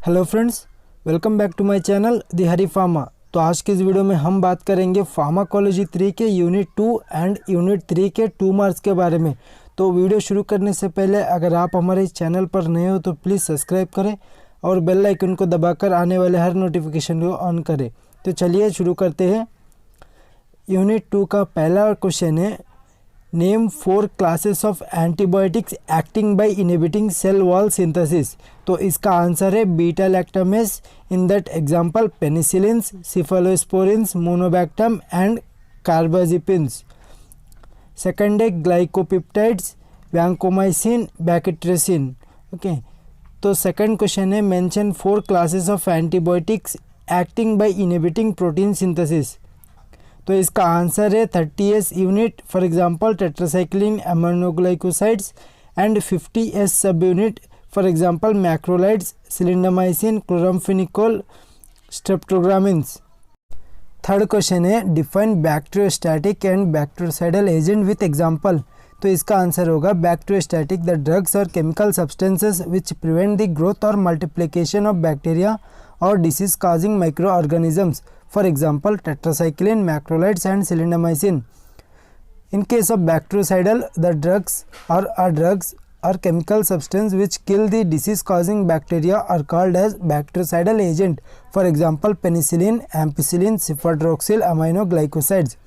Hello friends, welcome back to my channel the Hari pharma. तो आज के इस वीडियो में हम बात करेंगे फार्माकोलॉजी 3 के यूनिट 2 एंड यूनिट 3 के 2 मार्क्स के बारे में। तो वीडियो शुरू करने से पहले अगर आप हमारे इस चैनल पर नए हो तो प्लीज़ सब्सक्राइब करें और बेल आइकन को दबाकर आने वाले हर नोटिफिकेशन को ऑन करें। तो चलिए शुरू करते हैं। यूनिट 2 का पहला क्वेश्चन है, name 4 classes of antibiotics acting by inhibiting cell wall synthesis. तो इसका आंसर है beta lactamase, in that example penicillins, cephalosporins, monobactam and carbapenems. Second है ग्लाइकोपेप्टाइड्स, वैंकोमाइसिन, बैकिट्रेसिन। ओके, तो सेकंड क्वेश्चन है, mention 4 classes of antibiotics acting by inhibiting protein synthesis. तो इसका answer है 30S unit, for example tetracycline, aminoglycosides and 50S subunit, for example macrolides, clindamycin, chloramphenicol, streptogramins. Third question है, define bacteriostatic and bacteriocidal agent with example. तो इसका answer होगा bacteriostatic, the drugs और chemical substances which prevent the growth और multiplication of bacteria और disease causing micro organisms, for example tetracycline, macrolides and clindamycin. In case of bactericidal, the drugs or chemical substance which kill the disease causing bacteria are called as bactericidal agent, for example penicillin, ampicillin, cefadroxil, aminoglycosides.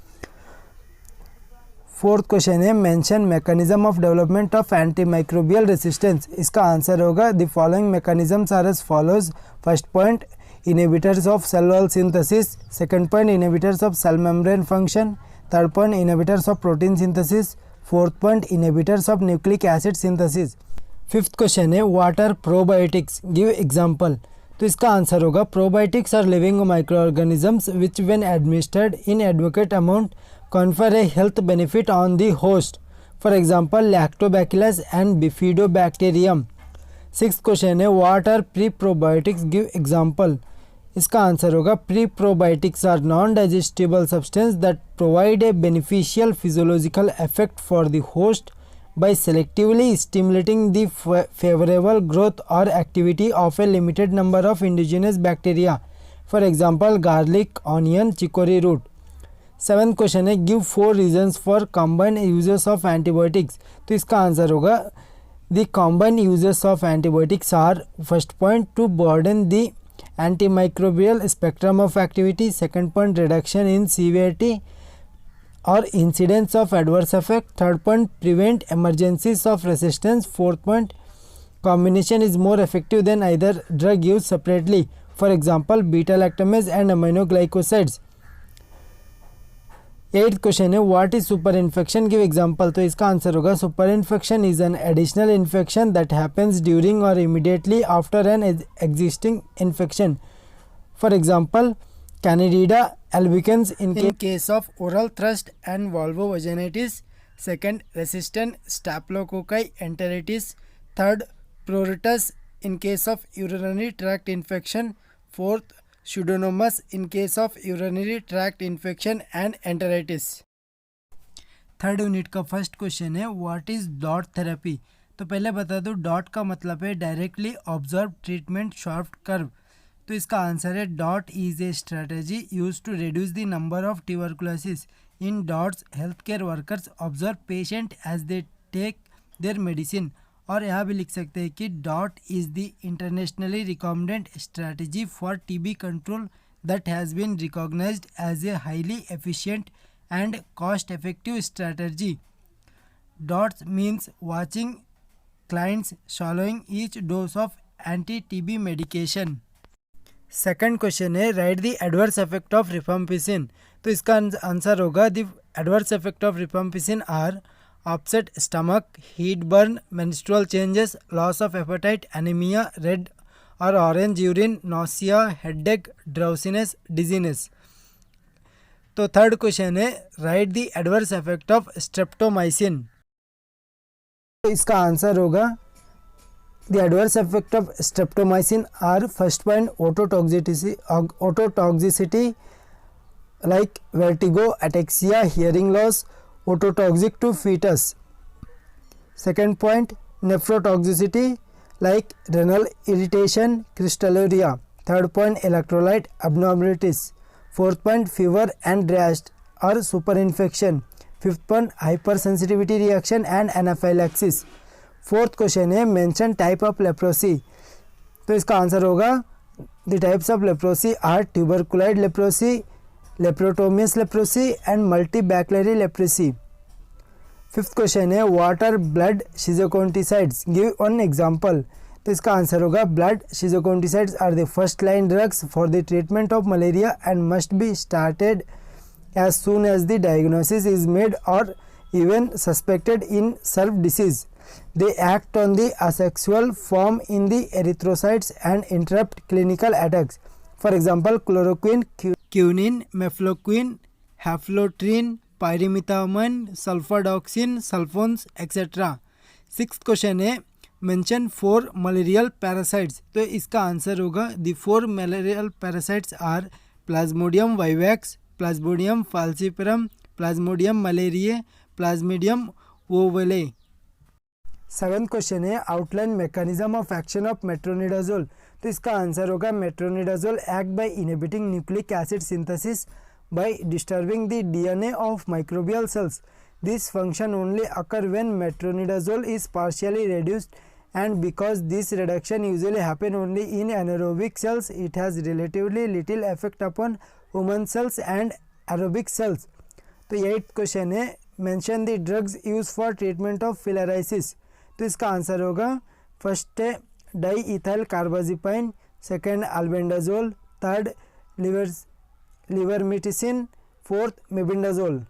Fourth question है, mention mechanism of development of antimicrobial resistance. इसका answer होगा the following mechanisms are as follows. First point, inhibitors of cell wall synthesis. Second point, inhibitors of cell membrane function. Third point, inhibitors of protein synthesis. Fourth point, inhibitors of nucleic acid synthesis. Fifth question है, what are probiotics? Give example. तो इसका answer होगा probiotics are living microorganisms which when administered in adequate amount confer a health benefit on the host. For example, lactobacillus and bifidobacterium. Sixth question है, what are pre-probiotics? Give example. इसका answer होगा pre probiotics are non digestible substance that provide a beneficial physiological effect for the host by selectively stimulating the favourable growth और activity of a limited number of indigenous bacteria, for example garlic, onion, chicory root. Seventh question है, give 4 reasons for combined uses of antibiotics. तो इसका answer होगा the combined uses of antibiotics are, first point, to broaden the antimicrobial spectrum of activity. Second point, reduction in severity or incidence of adverse effect. Third point, prevent emergencies of resistance. Fourth point, combination is more effective than either drug used separately, for example beta lactamase and aminoglycosides. Eighth question है, what is super infection? Give example. तो इसका answer होगा super infection is an additional infection that happens during और immediately after an existing infection, for example candida albicans in case of oral thrush and vulvovaginitis. Second, resistant staphylococci enteritis. Third, pruritus in case of urinary tract infection. Fourth, Pseudomonas in case of urinary tract infection and enteritis. Third unit का first question है, what is DOT therapy? तो पहले बता दो, DOT का मतलब है directly observe treatment short curve. तो इसका आंसर है DOT is a strategy use to reduce the number of tuberculosis in DOTS. Health care workers observe patient as they take their medicine. और यहाँ भी लिख सकते हैं कि DOT is the internationally recommended strategy for TB control that has been recognised as a highly efficient and cost effective strategy. DOTS means watching clients swallowing each dose of anti-TB medication. Second question है, write the adverse effect of rifampicin. तो इसका answer होगा the adverse effect of rifampicin are upset stomach, heat burn, menstrual changes, loss of appetite, anemia, red or orange urine, nausea, headache, drowsiness, dizziness. तो third question है, write the adverse effect of streptomycin. तो इसका answer होगा the adverse effect of streptomycin are, first point, ototoxicity like vertigo, ataxia, hearing loss, ototoxic to fetus. Second point, nephrotoxicity like renal irritation, crystalluria. Third point, electrolyte abnormalities. Fourth point, fever and rash or superinfection. Fifth point, hypersensitivity reaction and anaphylaxis. Fourth question है mention type of leprosy. तो इसका answer होगा the types of leprosy are tuberculoid leprosy, lepromatous leprosy and multibacillary leprosy. Fifth question है what are blood schizonticides, give one example. तो इसका answer होगा blood schizonticides are the first line drugs for the treatment of malaria and must be started as soon as the diagnosis is made or even suspected in serve disease. They act on the asexual form in the erythrocytes and interrupt clinical attacks. For example, chloroquine, quinine, mefloquine, haflotrine, pyrimethamine, sulfadoxine, sulfons, etc. Sixth question है mention 4 malarial parasites. तो इसका answer होगा the 4 malarial parasites are plasmodium vivax, plasmodium falciparum, plasmodium malariae, plasmodium ovale. Seventh question है outline mechanism of action of metronidazole. तो इसका answer होगा metronidazole act by inhibiting nucleic acid synthesis by disturbing the DNA of microbial cells. This function only occur when metronidazole is partially reduced and because this reduction usually happen only in anaerobic cells, it has relatively little effect upon human cells and aerobic cells. तो 8th question है mention the drugs use for treatment of filariasis. तो इसका answer होगा first है di ethyl carbamazine, second albendazole, third ivermectin, fourth मेबिंडाजोल।